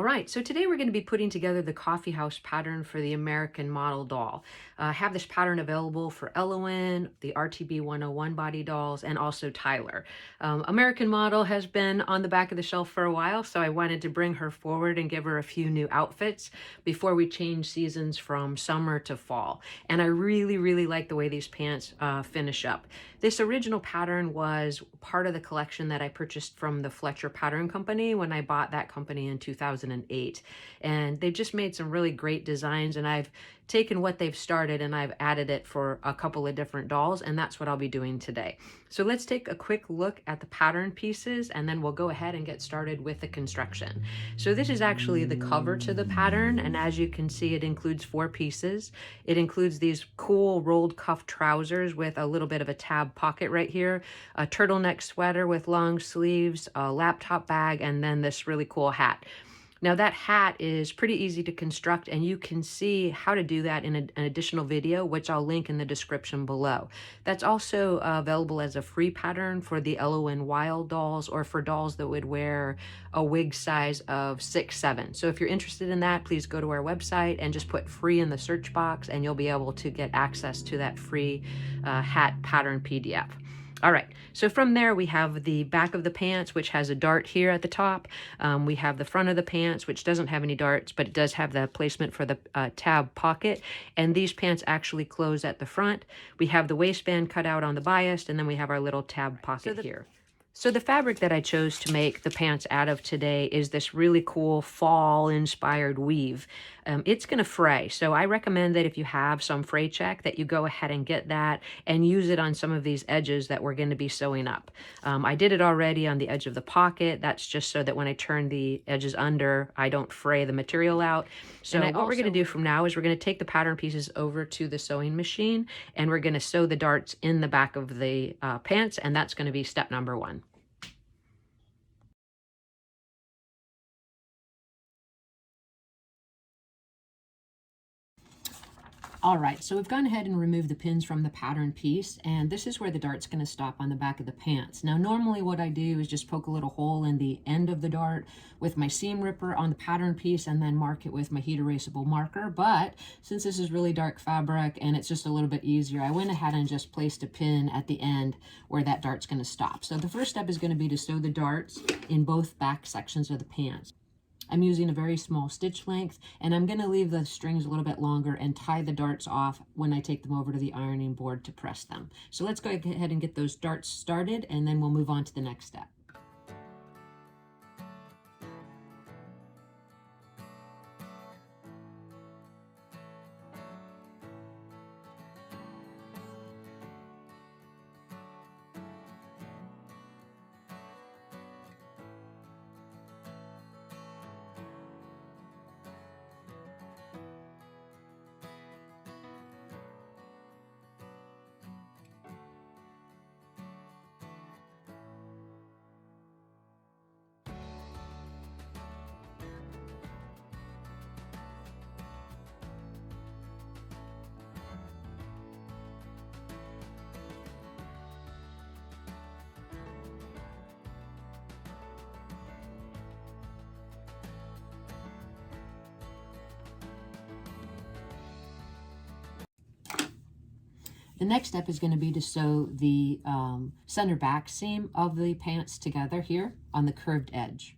All right, so today we're going to be putting together the coffee house pattern for the American model doll. I have this pattern available for Elowen, the RTB 101 body dolls, and also Tyler. American model has been on the back of the shelf for a while, so I wanted to bring her forward and give her a few new outfits before we change seasons from summer to fall. And I really, really like the way these pants finish up. This original pattern was part of the collection that I purchased from the Fletcher Pattern Company when I bought that company in 2008. And they've just made some really great designs, and I've taken what they've started and I've added it for a couple of different dolls, and that's what I'll be doing today. So let's take a quick look at the pattern pieces, and then we'll go ahead and get started with the construction. So this is actually the cover to the pattern, and as you can see, it includes 4 pieces. It includes these cool rolled cuff trousers with a little bit of a tab pocket right here, a turtleneck sweater with long sleeves, a laptop bag, and then this really cool hat. Now that hat is pretty easy to construct, and you can see how to do that in an additional video, which I'll link in the description below. That's also available as a free pattern for the Elowen Wild dolls, or for dolls that would wear a wig size of 6'7". So if you're interested in that, please go to our website and just put free in the search box, and you'll be able to get access to that free hat pattern PDF. All right, so from there we have the back of the pants, which has a dart here at the top. We have the front of the pants, which doesn't have any darts, but it does have the placement for the tab pocket. And these pants actually close at the front. We have the waistband cut out on the bias, and then we have our little tab pocket here. So the fabric that I chose to make the pants out of today is this really cool fall-inspired weave. It's going to fray, so I recommend that if you have some fray check, that you go ahead and get that and use it on some of these edges that we're going to be sewing up. I did it already on the edge of the pocket. That's just so that when I turn the edges under, I don't fray the material out. So what we're going to do from now is we're going to take the pattern pieces over to the sewing machine, and we're going to sew the darts in the back of the pants, and that's going to be step number 1. All right, so we've gone ahead and removed the pins from the pattern piece, and this is where the dart's going to stop on the back of the pants. Now, normally what I do is just poke a little hole in the end of the dart with my seam ripper on the pattern piece and then mark it with my heat erasable marker. But since this is really dark fabric and it's just a little bit easier, I went ahead and just placed a pin at the end where that dart's going to stop. So the first step is going to be to sew the darts in both back sections of the pants. I'm using a very small stitch length, and I'm going to leave the strings a little bit longer and tie the darts off when I take them over to the ironing board to press them. So let's go ahead and get those darts started, and then we'll move on to the next step. The next step is going to be to sew the center back seam of the pants together here on the curved edge.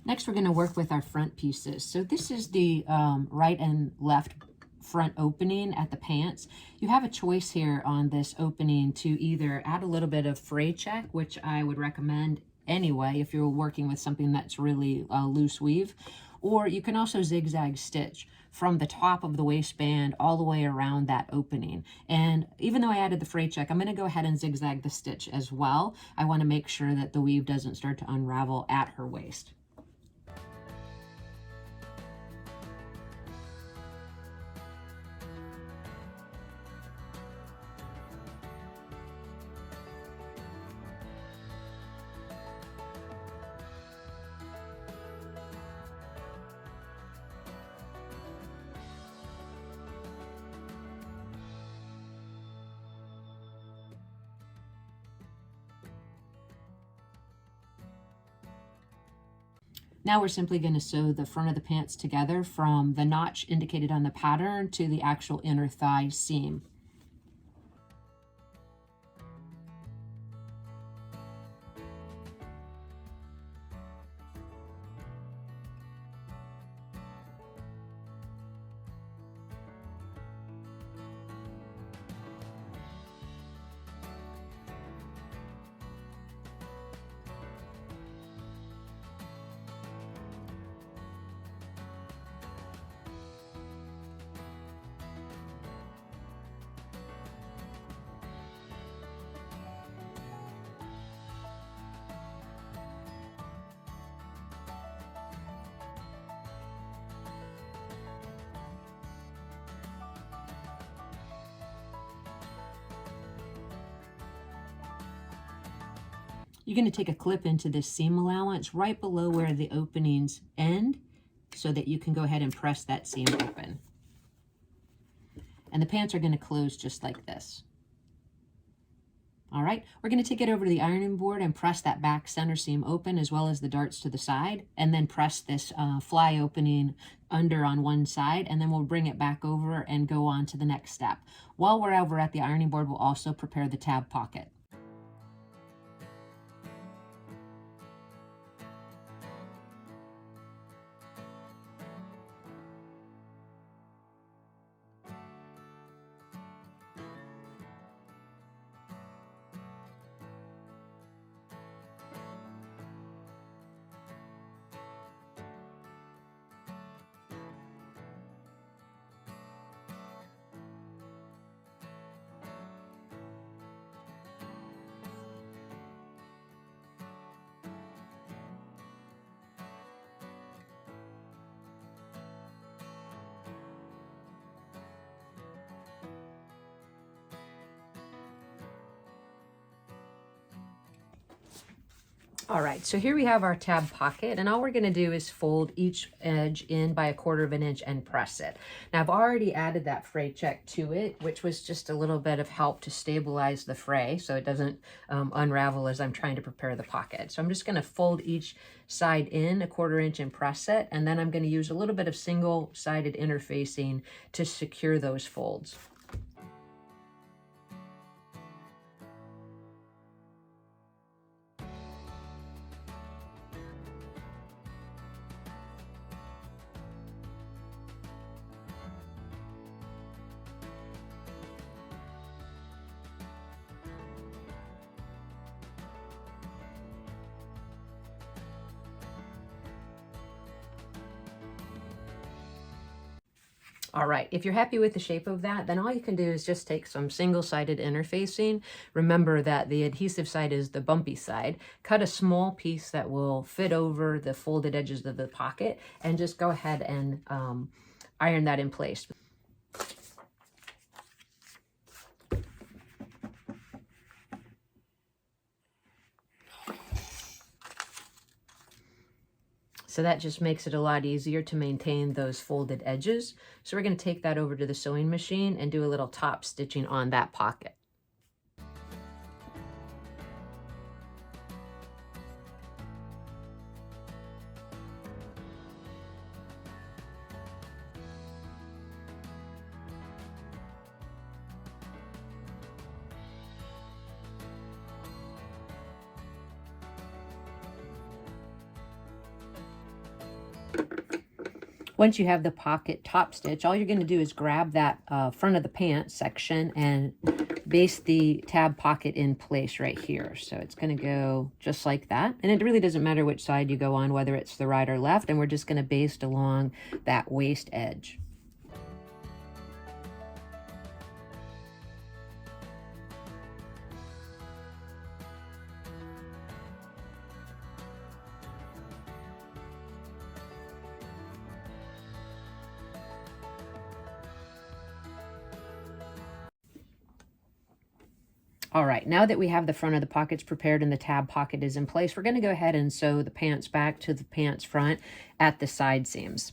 Next, we're going to work with our front pieces. So this is the right and left front opening at the pants. You have a choice here on this opening to either add a little bit of fray check, which I would recommend anyway if you're working with something that's really loose weave, or you can also zigzag stitch from the top of the waistband all the way around that opening. And even though I added the fray check, I'm going to go ahead and zigzag the stitch as well. I want to make sure that the weave doesn't start to unravel at her waist. Now we're simply going to sew the front of the pants together from the notch indicated on the pattern to the actual inner thigh seam. You're going to take a clip into this seam allowance right below where the openings end so that you can go ahead and press that seam open. And the pants are going to close just like this. All right, we're going to take it over to the ironing board and press that back center seam open as well as the darts to the side, and then press this fly opening under on one side, and then we'll bring it back over and go on to the next step. While we're over at the ironing board, we'll also prepare the tab pocket. All right, so here we have our tab pocket, and all we're going to do is fold each edge in by 1/4 of an inch and press it. Now I've already added that fray check to it, which was just a little bit of help to stabilize the fray so it doesn't unravel as I'm trying to prepare the pocket. So I'm just going to fold each side in 1/4 inch and press it, and then I'm going to use a little bit of single-sided interfacing to secure those folds. All right, if you're happy with the shape of that, then all you can do is just take some single-sided interfacing. Remember that the adhesive side is the bumpy side. Cut a small piece that will fit over the folded edges of the pocket and just go ahead and iron that in place. So that just makes it a lot easier to maintain those folded edges. So we're going to take that over to the sewing machine and do a little top stitching on that pocket. Once you have the pocket top stitch, all you're going to do is grab that front of the pants section and baste the tab pocket in place right here. So it's going to go just like that. And it really doesn't matter which side you go on, whether it's the right or left. And we're just going to baste along that waist edge. All right, now that we have the front of the pockets prepared and the tab pocket is in place, we're going to go ahead and sew the pants back to the pants front at the side seams.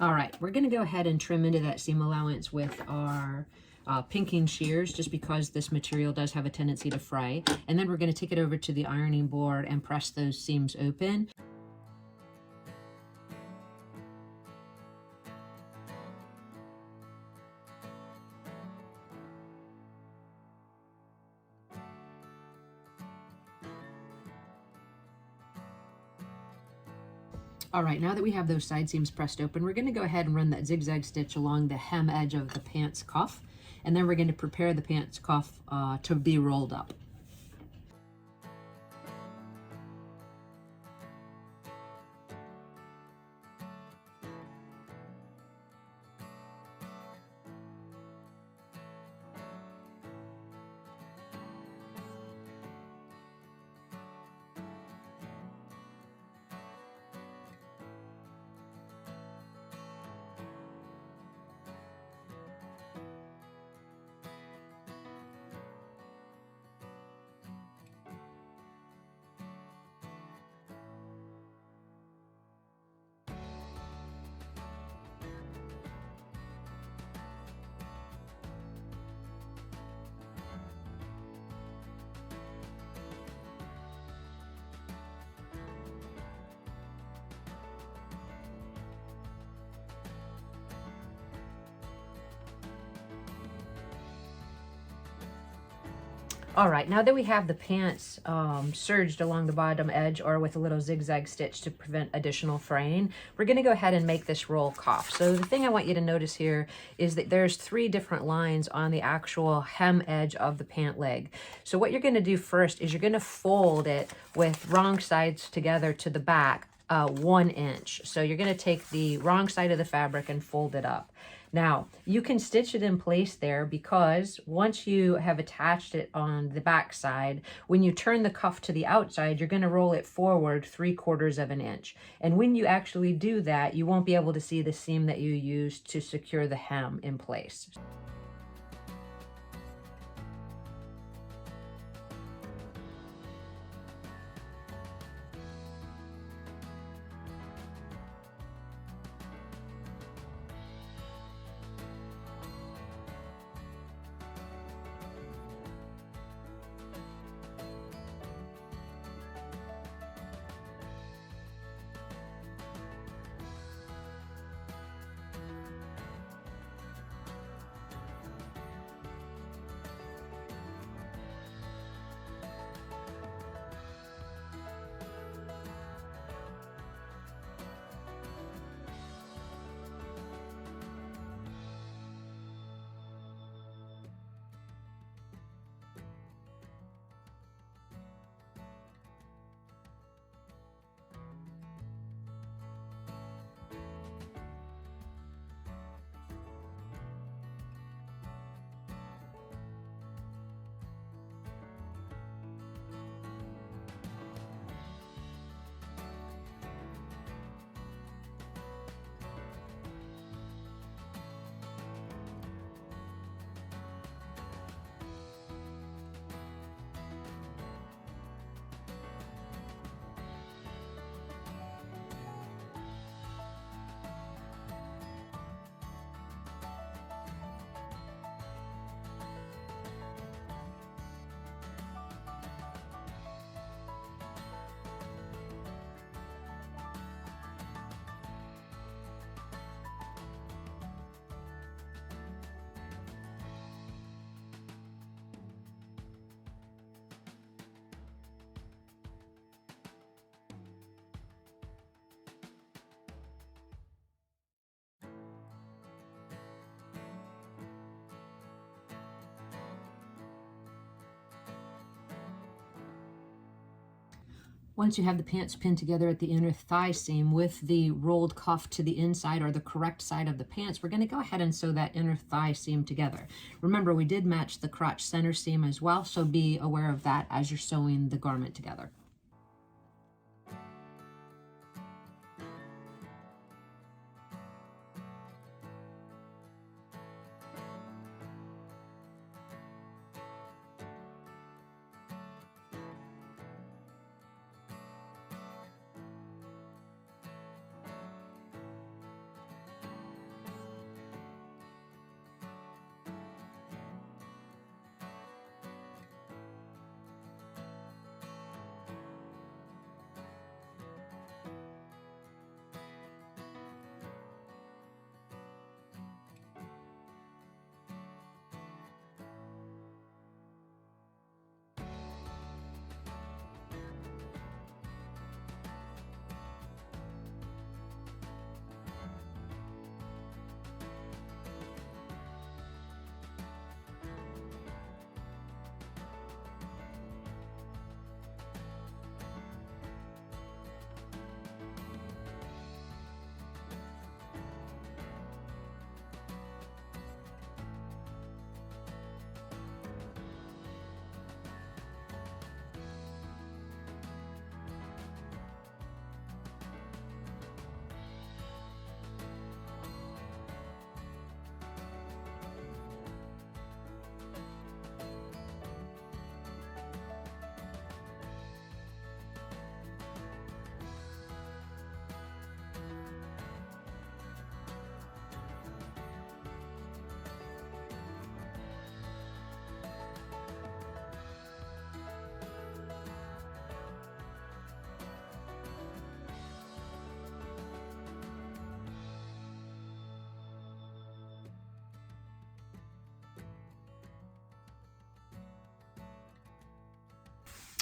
All right, we're going to go ahead and trim into that seam allowance with our pinking shears, just because this material does have a tendency to fray. And then we're going to take it over to the ironing board and press those seams open. All right, now that we have those side seams pressed open, we're going to go ahead and run that zigzag stitch along the hem edge of the pants cuff, and then we're going to prepare the pants cuff to be rolled up. All right, now that we have the pants serged along the bottom edge or with a little zigzag stitch to prevent additional fraying, we're going to go ahead and make this roll cuff. So the thing I want you to notice here is that there's 3 different lines on the actual hem edge of the pant leg. So what you're going to do first is you're going to fold it with wrong sides together to the back 1 inch. So you're going to take the wrong side of the fabric and fold it up. Now, you can stitch it in place there, because once you have attached it on the back side, when you turn the cuff to the outside, you're going to roll it forward 3/4 of an inch. And when you actually do that, you won't be able to see the seam that you used to secure the hem in place. Once you have the pants pinned together at the inner thigh seam with the rolled cuff to the inside or the correct side of the pants, we're going to go ahead and sew that inner thigh seam together. Remember, we did match the crotch center seam as well, so be aware of that as you're sewing the garment together.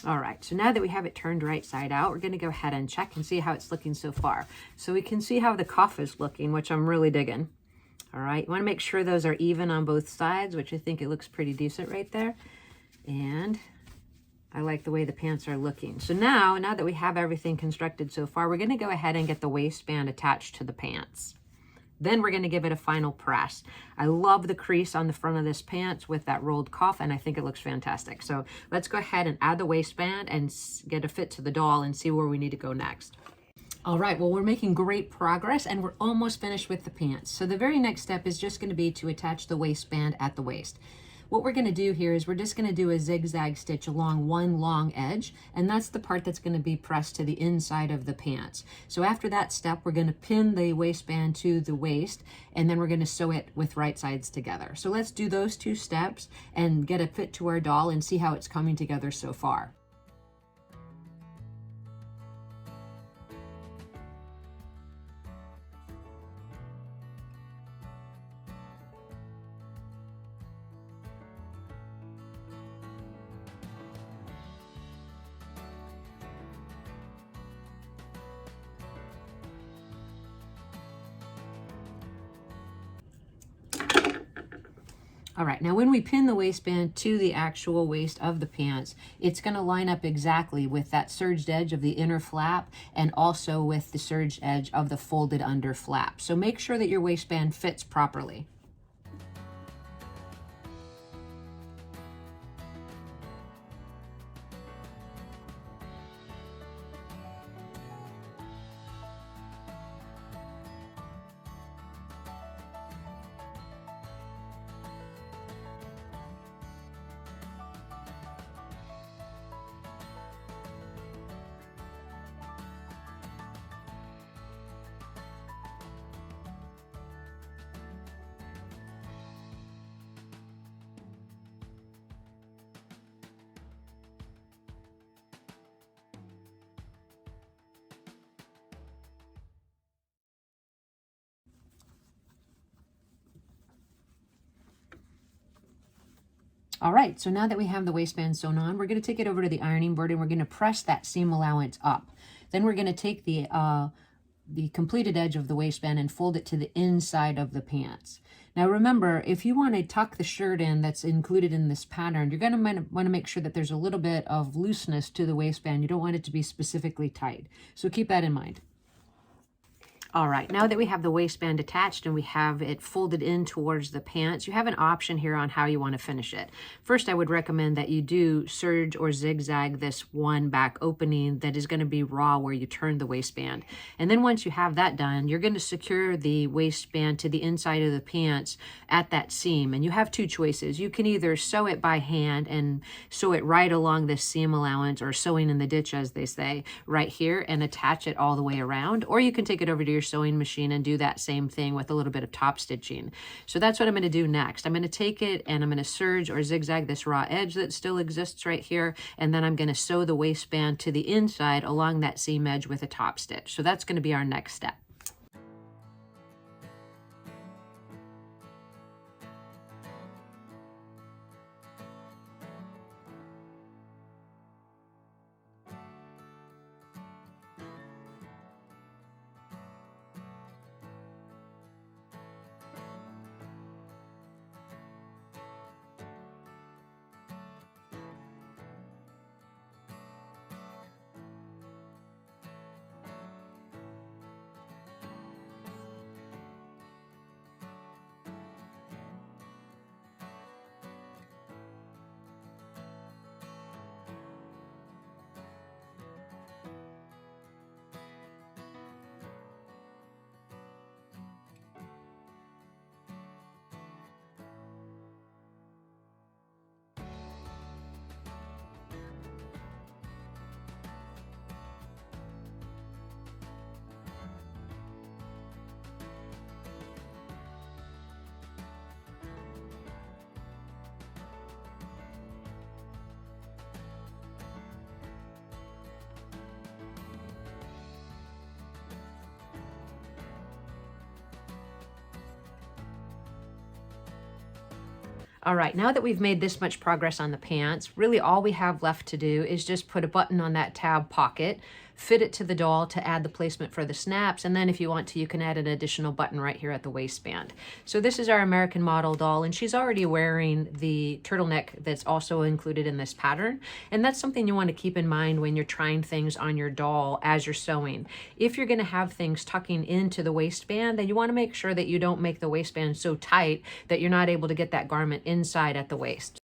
All right, so now that we have it turned right side out, we're gonna go ahead and check and see how it's looking so far. So we can see how the cuff is looking, which I'm really digging. All right, you wanna make sure those are even on both sides, which I think it looks pretty decent right there. And I like the way the pants are looking. So now that we have everything constructed so far, we're gonna go ahead and get the waistband attached to the pants. Then we're gonna give it a final press. I love the crease on the front of this pants with that rolled cuff, and I think it looks fantastic. So let's go ahead and add the waistband and get a fit to the doll and see where we need to go next. All right, well, we're making great progress and we're almost finished with the pants. So the very next step is just gonna be to attach the waistband at the waist. What we're gonna do here is we're just gonna do a zigzag stitch along one long edge, and that's the part that's gonna be pressed to the inside of the pants. So after that step, we're gonna pin the waistband to the waist, and then we're gonna sew it with right sides together. So let's do those two steps and get a fit to our doll and see how it's coming together so far. All right, now when we pin the waistband to the actual waist of the pants, it's gonna line up exactly with that serged edge of the inner flap and also with the serged edge of the folded under flap. So make sure that your waistband fits properly. All right, so now that we have the waistband sewn on, we're going to take it over to the ironing board and we're going to press that seam allowance up. Then we're going to take the completed edge of the waistband and fold it to the inside of the pants. Now remember, if you want to tuck the shirt in that's included in this pattern, you're going to want to make sure that there's a little bit of looseness to the waistband. You don't want it to be specifically tight. So keep that in mind. All right, now that we have the waistband attached and we have it folded in towards the pants, you have an option here on how you want to finish it. First, I would recommend that you do serge or zigzag this one back opening that is going to be raw where you turn the waistband. And then once you have that done, you're going to secure the waistband to the inside of the pants at that seam. And you have two choices. You can either sew it by hand and sew it right along this seam allowance, or sewing in the ditch, as they say, right here, and attach it all the way around. Or you can take it over to your sewing machine and do that same thing with a little bit of top stitching. So that's what I'm going to do next. I'm going to take it and I'm going to serge or zigzag this raw edge that still exists right here, and then I'm going to sew the waistband to the inside along that seam edge with a top stitch. So that's going to be our next step. All right, now that we've made this much progress on the pants, really all we have left to do is just put a button on that tab pocket, fit it to the doll to add the placement for the snaps, and then if you want to, you can add an additional button right here at the waistband. So this is our American model doll, and she's already wearing the turtleneck that's also included in this pattern, and that's something you want to keep in mind when you're trying things on your doll as you're sewing. If you're going to have things tucking into the waistband, then you want to make sure that you don't make the waistband so tight that you're not able to get that garment inside at the waist.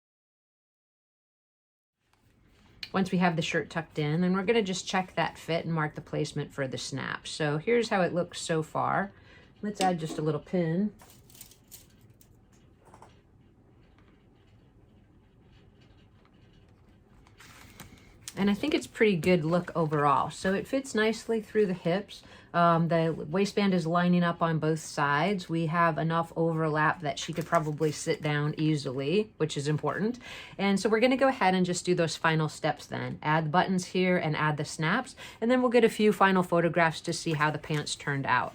Once we have the shirt tucked in, then we're going to just check that fit and mark the placement for the snap. So here's how it looks so far. Let's add just a little pin. And I think it's pretty good look overall. So it fits nicely through the hips. The waistband is lining up on both sides. We have enough overlap that she could probably sit down easily, which is important. And so we're going to go ahead and just do those final steps then. Add the buttons here and add the snaps, and then we'll get a few final photographs to see how the pants turned out.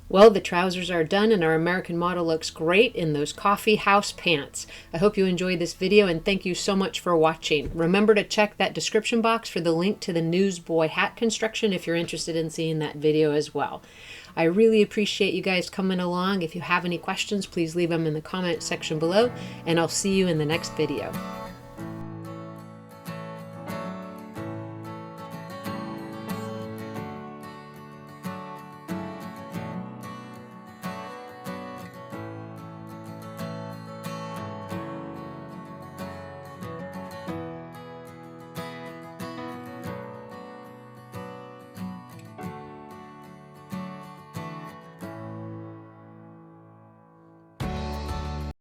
Well, the trousers are done and our American model looks great in those coffee house pants. I hope you enjoyed this video and thank you so much for watching. Remember to check that description box for the link to the newsboy hat construction if you're interested in seeing that video as well. I really appreciate you guys coming along. If you have any questions, please leave them in the comment section below, and I'll see you in the next video.